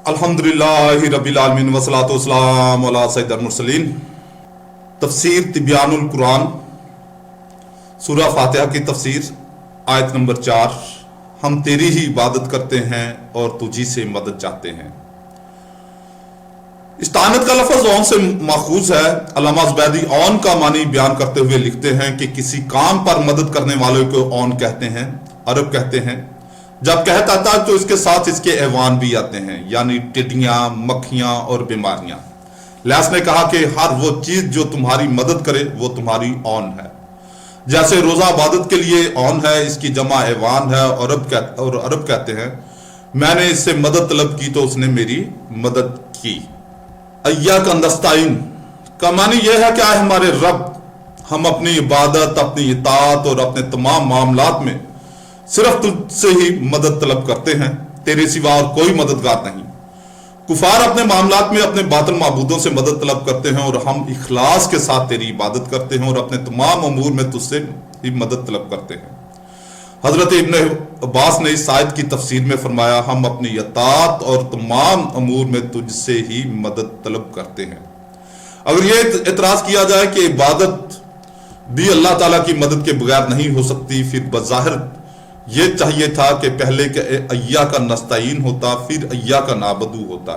الحمدللہ رب العالمین والصلاۃ والسلام علی سید المرسلین۔ تفسیر تبیان القرآن، سورہ فاتحہ کی تفسیر، آیت نمبر 4۔ ہم تیری ہی عبادت کرتے ہیں اور تجھی سے مدد چاہتے ہیں۔ استعانت کا لفظ اون سے ماخوذ ہے۔ علامہ زبیدی اون کا معنی بیان کرتے ہوئے لکھتے ہیں کہ کسی کام پر مدد کرنے والوں کو اون کہتے ہیں، عرب کہتے ہیں۔ جب کہتا تھا تو اس کے ساتھ اس کے ایوان بھی آتے ہیں، یعنی ٹڈیاں، مکھیاں اور بیماریاں۔ لیاس نے کہا کہ ہر وہ چیز جو تمہاری مدد کرے وہ تمہاری اون ہے۔ جیسے روزہ عبادت کے لیے اون ہے، اس کی جمع ایوان ہے، اور عرب کہتے ہیں میں نے اس سے مدد طلب کی تو اس نے میری مدد کی۔ ایاک نستعین کا معنی یہ ہے کہ آئے ہمارے رب، ہم اپنی عبادت، اپنی اطاعت اور اپنے تمام معاملات میں صرف تجھ سے ہی مدد طلب کرتے ہیں، تیرے سوا اور کوئی مددگار نہیں۔ کفار اپنے معاملات میں اپنے باطل معبودوں سے مدد طلب کرتے ہیں، اور ہم اخلاص کے ساتھ تیری عبادت کرتے ہیں اور اپنے تمام امور میں تجھ سے ہی مدد طلب کرتے ہیں۔ حضرت ابن عباس نے اس آیت کی تفسیر میں فرمایا ہم اپنی اطاعت اور تمام امور میں تجھ سے ہی مدد طلب کرتے ہیں۔ اگر یہ اعتراض کیا جائے کہ عبادت بھی اللہ تعالیٰ کی مدد کے بغیر نہیں ہو سکتی، پھر بظاہر یہ چاہیے تھا کہ پہلے کہ ایاک نستعین ہوتا، پھر ایاک نعبدو ہوتا۔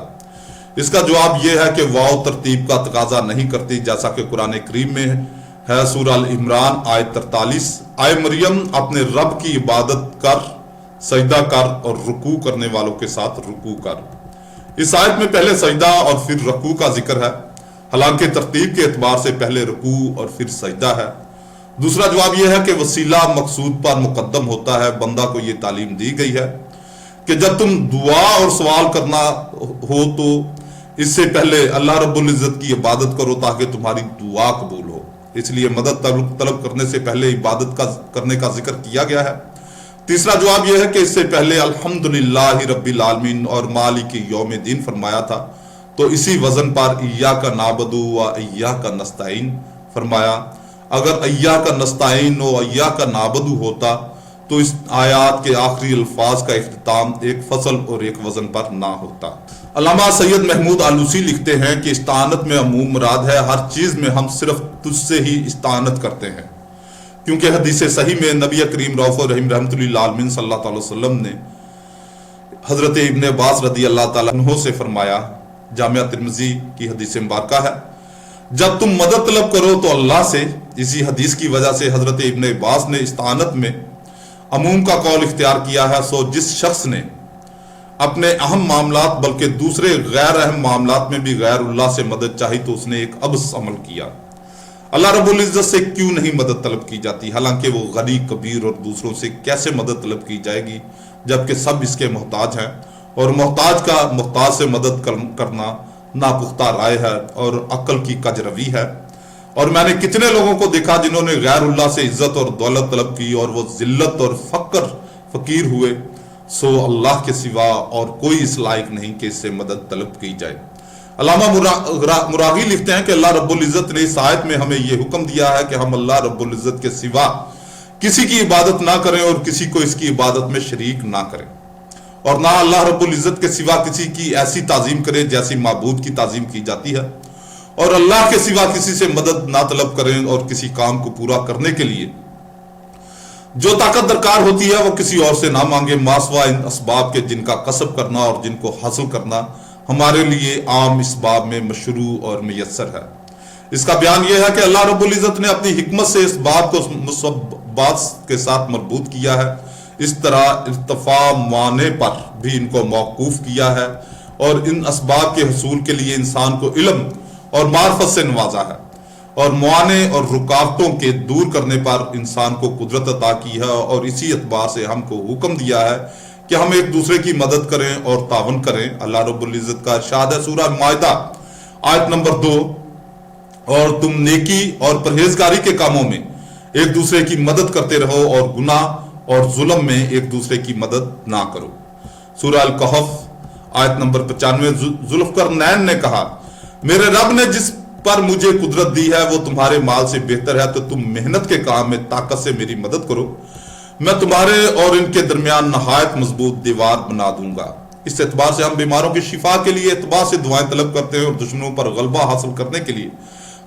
اس کا جواب یہ ہے کہ واو ترتیب کا تقاضا نہیں کرتی، جیسا کہ قرآن کریم میں ہے سورہ العمران آیت 43، اے مریم اپنے رب کی عبادت کر، سجدہ کر اور رکوع کرنے والوں کے ساتھ رکوع کر۔ اس آیت میں پہلے سجدہ اور پھر رکوع کا ذکر ہے، حالانکہ ترتیب کے اعتبار سے پہلے رکوع اور پھر سجدہ ہے۔ دوسرا جواب یہ ہے کہ وسیلہ مقصود پر مقدم ہوتا ہے۔ بندہ کو یہ تعلیم دی گئی ہے کہ جب تم دعا اور سوال کرنا ہو تو اس سے پہلے اللہ رب العزت کی عبادت کرو تاکہ تمہاری دعا قبول ہو۔ اس لیے مدد طلب کرنے سے پہلے عبادت کرنے کا ذکر کیا گیا ہے۔ تیسرا جواب یہ ہے کہ اس سے پہلے الحمدللہ رب العالمین اور مالک یوم الدین فرمایا تھا، تو اسی وزن پر ایاک نعبدو و ایاک نستعین فرمایا۔ اگر ایاک نستعین و ایاک نعبدو ہوتا تو اس آیات کے آخری الفاظ کا اختتام ایک فصل اور ایک وزن پر نہ ہوتا۔ علامہ سید محمود آلوسی لکھتے ہیں کہ استعانت میں عموم مراد ہے، ہر چیز میں ہم صرف تجھ سے ہی استعانت کرتے ہیں، کیونکہ حدیث صحیح میں نبی کریم رؤوف الرحیم رحمۃ اللہ عالمین صلی اللہ علیہ وسلم نے حضرت ابن عباس رضی اللہ تعالیٰ عنہ سے فرمایا، جامعہ ترمذی کی حدیث مبارکہ ہے، جب تم مدد طلب کرو تو اللہ سے۔ اسی حدیث کی وجہ سے حضرت ابن عباس نے استعانت میں عموم کا قول اختیار کیا ہے۔ سو جس شخص نے اپنے اہم معاملات بلکہ دوسرے غیر اہم معاملات میں بھی غیر اللہ سے مدد چاہی تو اس نے ایک عبث عمل کیا۔ اللہ رب العزت سے کیوں نہیں مدد طلب کی جاتی، حالانکہ وہ غنی، کبیر اور دوسروں سے کیسے مدد طلب کی جائے گی جبکہ سب اس کے محتاج ہیں، اور محتاج کا محتاج سے مدد کرنا ناپختہ رائے ہے اور عقل کی کج روی ہے۔ اور میں نے کتنے لوگوں کو دیکھا جنہوں نے غیر اللہ سے عزت اور دولت طلب کی اور وہ ذلت اور فقیر ہوئے۔ سو اللہ کے سوا اور کوئی اس لائق نہیں کہ اس سے مدد طلب کی جائے۔ علامہ مراغی لکھتے ہیں کہ اللہ رب العزت نے اس آیت میں ہمیں یہ حکم دیا ہے کہ ہم اللہ رب العزت کے سوا کسی کی عبادت نہ کریں اور کسی کو اس کی عبادت میں شریک نہ کریں، اور نہ اللہ رب العزت کے سوا کسی کی ایسی تعظیم کریں جیسی معبود کی تعظیم کی جاتی ہے، اور اللہ کے سوا کسی سے مدد نہ طلب کریں، اور کسی کام کو پورا کرنے کے لیے جو طاقت درکار ہوتی ہے وہ کسی اور سے نہ مانگے، ما سوا ان اسباب کے جن کا کسب کرنا اور جن کو حاصل کرنا ہمارے لیے عام اسباب میں مشروع اور میسر ہے۔ اس کا بیان یہ ہے کہ اللہ رب العزت نے اپنی حکمت سے اس بات کو مسببات کے ساتھ مربوط کیا ہے، اس طرح ارتفاع معنی پر بھی ان کو موقوف کیا ہے، اور ان اسباب کے حصول کے لیے انسان کو علم اور معرفت سے نوازا ہے، اور معانے اور رکاوٹوں کے دور کرنے پر انسان کو قدرت عطا کی ہے، اور اسی اعتبار سے ہم کو حکم دیا ہے کہ ہم ایک دوسرے کی مدد کریں اور تعاون کریں۔ اللہ رب العزت کا ارشاد ہے سورہ مائدہ آیت نمبر 2، اور تم نیکی اور پرہیزگاری کے کاموں میں ایک دوسرے کی مدد کرتے رہو اور گناہ اور ظلم میں ایک دوسرے کی مدد نہ کرو۔ سورہ الکہف آیت نمبر 95۔ ذوالقرنین نے کہا، میرے رب نے جس پر مجھے قدرت دی ہے وہ تمہارے مال سے بہتر ہے، تو تم محنت کے کام میں طاقت سے میری مدد کرو، میں تمہارے اور ان کے درمیان نہایت مضبوط دیوار بنا دوں گا۔ اس اعتبار سے ہم بیماروں کی شفا کے لیے اعتبار سے دعائیں طلب کرتے ہیں اور دشمنوں پر غلبہ حاصل کرنے کے لیے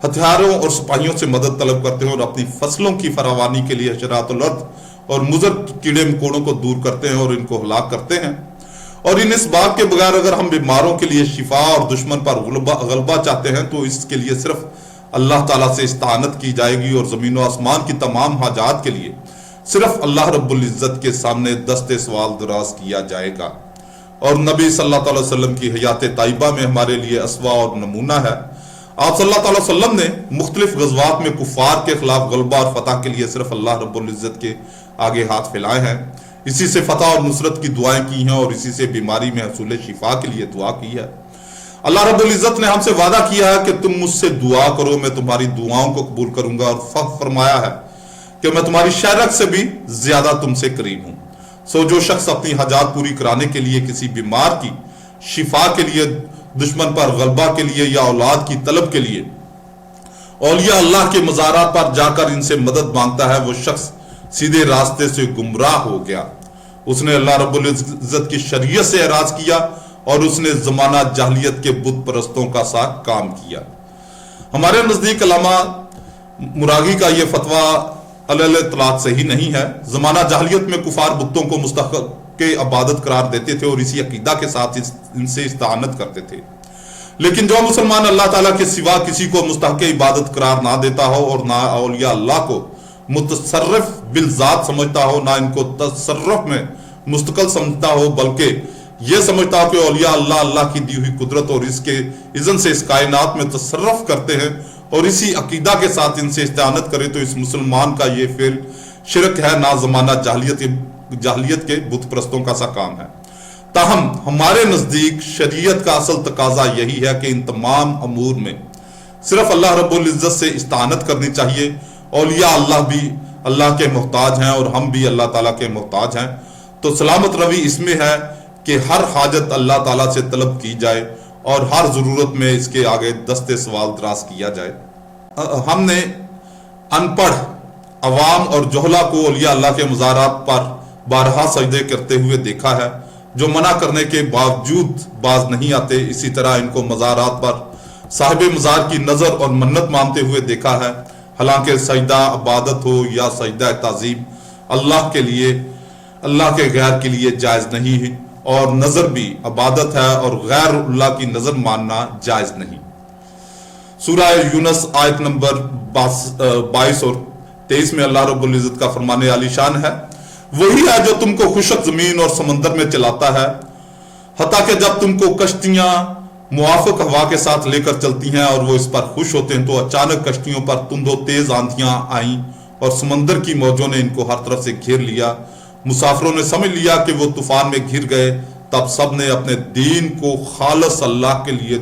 ہتھیاروں اور سپاہیوں سے مدد طلب کرتے ہیں اور اپنی فصلوں کی فراوانی کے لیے حشرات الارض اور مضر کیڑے مکوڑوں کو دور کرتے ہیں اور ان کو ہلاک کرتے ہیں۔ اور ان اسباب کے بغیر اگر ہم بیماروں کے لیے شفا اور دشمن پر غلبہ چاہتے ہیں تو اس کے لیے صرف اللہ تعالیٰ سے استعانت کی جائے گی اور زمین و آسمان کی تمام حاجات کے لیے صرف اللہ رب العزت کے سامنے دست سوال دراز کیا جائے گا۔ اور نبی صلی اللہ علیہ وسلم کی حیات طیبہ میں ہمارے لیے اسوہ اور نمونہ ہے۔ آپ صلی اللہ علیہ وسلم نے مختلف غزوات میں کفار کے خلاف غلبہ اور فتح کے لیے صرف اللہ رب العزت کے آگے ہاتھ پھیلائے ہیں، اسی سے فتح اور نصرت کی دعائیں کی ہیں اور اسی سے بیماری میں حصول شفا کے لیے دعا کی ہے۔ اللہ رب العزت نے ہم سے وعدہ کیا ہے کہ تم مجھ سے دعا کرو، میں تمہاری دعاؤں کو قبول کروں گا، اور فرمایا ہے کہ میں تمہاری شہرت سے بھی زیادہ تم سے قریب ہوں۔ سو جو شخص اپنی حاجات پوری کرانے کے لیے کسی بیمار کی شفا کے لیے، دشمن پر غلبہ کے لیے یا اولاد کی طلب کے لیے اولیاء اللہ کے مزارات پر جا کر ان سے مدد مانگتا ہے، وہ شخص سیدھے راستے سے گمراہ ہو گیا۔ اس نے اللہ رب العزت کی شریعت سے اعراض کیا اور اس نے زمانہ جاہلیت کے بت پرستوں کا سا کام کیا۔ ہمارے نزدیک علامہ مراغی کا یہ فتویٰ علیہ اطلاق صحیح نہیں ہے۔ زمانہ جاہلیت میں کفار بتوں کو مستحق عبادت قرار دیتے تھے اور اسی عقیدہ کے ساتھ ان سے استعانت کرتے تھے، لیکن جو مسلمان اللہ تعالیٰ کے سوا کسی کو مستحق عبادت قرار نہ دیتا ہو اور نہ اولیاء اللہ کو متصرف بالذات سمجھتا ہو، نہ ان کو تصرف میں مستقل سمجھتا ہو، بلکہ یہ سمجھتا ہو کہ اولیاء اللہ کی دی ہوئی قدرت اور اس کے اذن سے اس کائنات میں تصرف کرتے ہیں اور اسی عقیدہ کے ساتھ ان سے استعانت کرے، تو اس مسلمان کا یہ فعل شرک ہے، نہ زمانہ جاہلیت کے بت پرستوں کا سا کام ہے۔ تاہم ہمارے نزدیک شریعت کا اصل تقاضا یہی ہے کہ ان تمام امور میں صرف اللہ رب العزت سے استعانت کرنی چاہیے۔ اولیاء اللہ بھی اللہ کے محتاج ہیں اور ہم بھی اللہ تعالیٰ کے محتاج ہیں، تو سلامت روی اس میں ہے کہ ہر حاجت اللہ تعالیٰ سے طلب کی جائے اور ہر ضرورت میں اس کے آگے دست سوال دراز کیا جائے۔ ہم نے ان پڑھ عوام اور جہلا کو اولیاء اللہ کے مزارات پر بارہا سجدے کرتے ہوئے دیکھا ہے، جو منع کرنے کے باوجود باز نہیں آتے۔ اسی طرح ان کو مزارات پر صاحب مزار کی نظر اور منت مانتے ہوئے دیکھا ہے، حالانکہ سجدہ عبادت ہو یا سجدہ تعظیم اللہ کے لیے، اللہ کے غیر کے لیے جائز نہیں ہے، اور نظر بھی عبادت ہے اور غیر اللہ کی نظر ماننا جائز نہیں۔ سورہ یونس آیت نمبر 22 اور 23 میں اللہ رب العزت کا فرمان عالی شان ہے، وہی ہے جو تم کو خشک زمین اور سمندر میں چلاتا ہے، حتیٰ کہ جب تم کو کشتیاں موافق ہوا کے ساتھ لے کر چلتی ہیں اور وہ اس پر خوش ہوتے ہیں، تو اچانک کشتیوں پر تند و تیز آندھیاں آئیں اور سمندر کی موجوں نے ان کو ہر طرف سے گھیر لیا۔ مسافروں نے سمجھ لیا کہ وہ طوفان میں گھر گئے، تب سب نے اپنے دین کو خالص اللہ کے لیے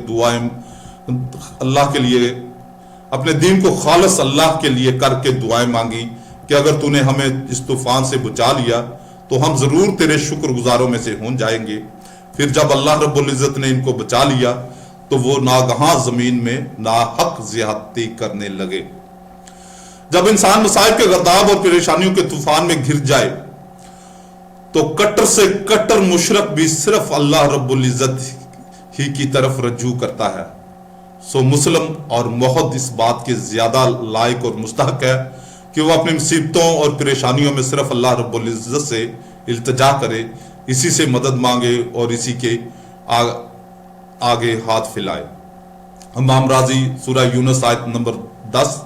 اپنے دین کو خالص اللہ کے لیے کر کے دعائیں مانگی کہ اگر تو نے ہمیں اس طوفان سے بچا لیا تو ہم ضرور تیرے شکر گزاروں میں سے ہو جائیں گے۔ پھر جب اللہ رب العزت نے ان کو بچا لیا تو وہ ناگہاں زمین میں ناحق زیادتی کرنے لگے۔ جب انسان مصائب کے غضب اور پریشانیوں کے طوفان میں گھر جائے تو کٹر سے کٹر مشرک بھی صرف اللہ رب العزت ہی کی طرف رجوع کرتا ہے۔ سو مسلم اور موحد اس بات کے زیادہ لائق اور مستحق ہے کہ وہ اپنی مصیبتوں اور پریشانیوں میں صرف اللہ رب العزت سے التجا کرے، اسی سے مدد مانگے اور اسی کے آگے ہاتھ پھیلائے۔ امام راضی سورہ یونس آیت نمبر 10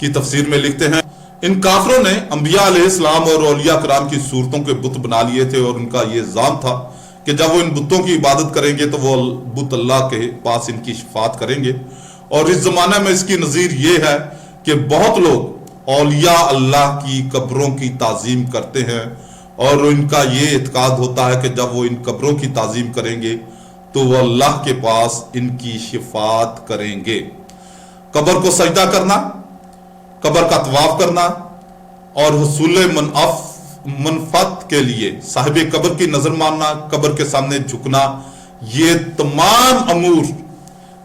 کی تفسیر میں لکھتے ہیں، ان کافروں نے انبیاء علیہ السلام اور اولیاء کرام کی صورتوں کے بت بنا لیے تھے، اور ان کا یہ الزام تھا کہ جب وہ ان بتوں کی عبادت کریں گے تو وہ بت اللہ کے پاس ان کی شفاعت کریں گے۔ اور اس زمانے میں اس کی نظیر یہ ہے کہ بہت لوگ اولیاء اللہ کی قبروں کی تعظیم کرتے ہیں، اور ان کا یہ اعتقاد ہوتا ہے کہ جب وہ ان قبروں کی تعظیم کریں گے تو وہ اللہ کے پاس ان کی شفاعت کریں گے۔ قبر کو سجدہ کرنا، قبر کا طواف کرنا اور حصول منفعت کے لیے صاحب قبر کی نظر ماننا، قبر کے سامنے جھکنا، یہ تمام امور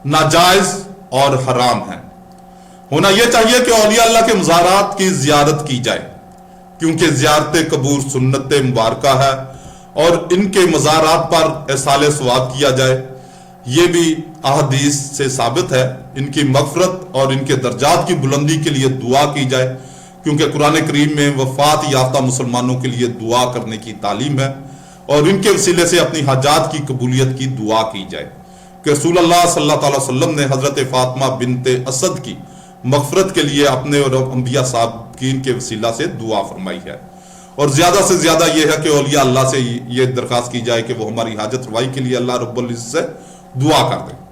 ناجائز اور حرام ہیں۔ ہونا یہ چاہیے کہ اولیاء اللہ کے مزارات کی زیارت کی جائے، کیونکہ زیارت قبور سنت مبارکہ ہے اور ان کے مزارات پر احسال ثواب کیا جائے، یہ بھی احادیث سے ثابت ہے۔ ان کی مغفرت اور ان کے درجات کی بلندی کے لیے دعا کی جائے، کیونکہ قرآن کریم میں وفات یافتہ مسلمانوں کے لیے دعا کرنے کی تعلیم ہے، اور ان کے وسیلے سے اپنی حاجات کی قبولیت کی دعا کی جائے کہ رسول اللہ صلی اللہ علیہ وسلم نے حضرت فاطمہ بنت اسد کی مغفرت کے لیے اپنے اور انبیاء صابقین کے وسیلہ سے دعا فرمائی ہے۔ اور زیادہ سے زیادہ یہ ہے کہ اولیاء اللہ سے یہ درخواست کی جائے کہ وہ ہماری حاجت روائی کے لیے اللہ رب العزت سے دعا کر دیں۔